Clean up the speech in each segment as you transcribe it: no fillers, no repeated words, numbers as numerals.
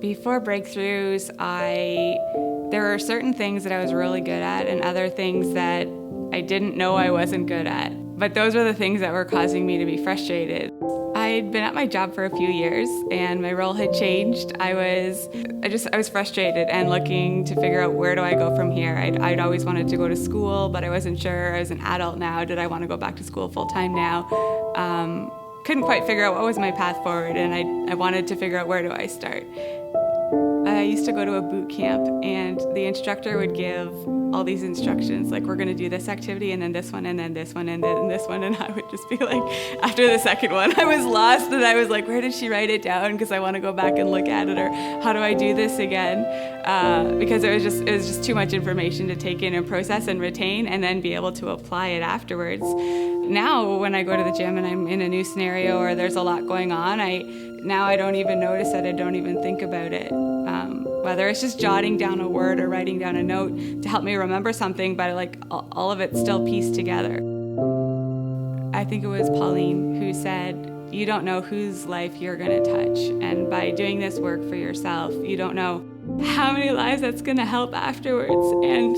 Before breakthroughs, there were certain things that I was really good at and other things that I didn't know I wasn't good at. But those were the things that were causing me to be frustrated. I'd been at my job for a few years and my role had changed. I was frustrated and looking to figure out, where do I go from here? I'd always wanted to go to school, but I wasn't sure. I was an adult now. Did I want to go back to school full time now? Couldn't quite figure out what was my path forward, and I wanted to figure out, where do I start? I used to go to a boot camp, and the instructor would give all these instructions, like, we're going to do this activity, and then this one, and then this one, and then this one, and I would just be like, after the second one, I was lost, and I was like, where did she write it down? Because I want to go back and look at it, or how do I do this again? Because it was just too much information to take in and process and retain, and then be able to apply it afterwards. Now, when I go to the gym and I'm in a new scenario or there's a lot going on, now I don't even notice it. I don't even think about it. Whether it's just jotting down a word or writing down a note to help me remember something, but like all of it's still pieced together. I think it was Pauline who said, you don't know whose life you're going to touch. And by doing this work for yourself, you don't know how many lives that's going to help afterwards. And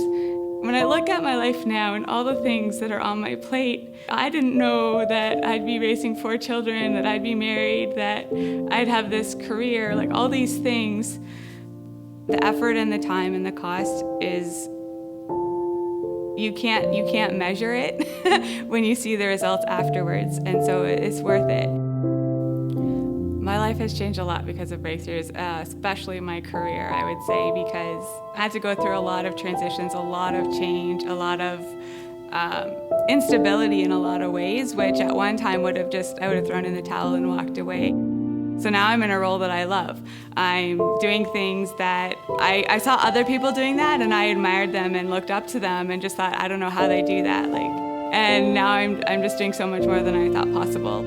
when I look at my life now and all the things that are on my plate, I didn't know that I'd be raising 4 children, that I'd be married, that I'd have this career, like all these things. The effort and the time and the cost is, you can't measure it when you see the results afterwards, and so it's worth it. My life has changed a lot because of breakthroughs, especially my career, I would say, because I had to go through a lot of transitions, a lot of change, a lot of instability in a lot of ways, which at one time I would have thrown in the towel and walked away. So now I'm in a role that I love. I'm doing things that I saw other people doing that, and I admired them and looked up to them and just thought, I don't know how they do that. And now I'm just doing so much more than I thought possible.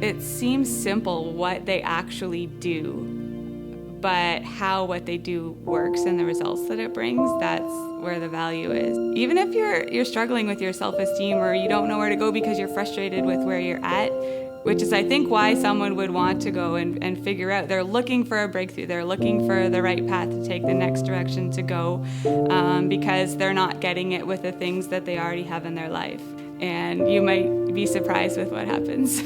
It seems simple what they actually do, but how what they do works and the results that it brings, that's where the value is. Even if you're struggling with your self-esteem, or you don't know where to go because you're frustrated with where you're at, which is, I think, why someone would want to go and figure out. They're looking for a breakthrough. They're looking for the right path to take, the next direction to go, because they're not getting it with the things that they already have in their life. And you might be surprised with what happens.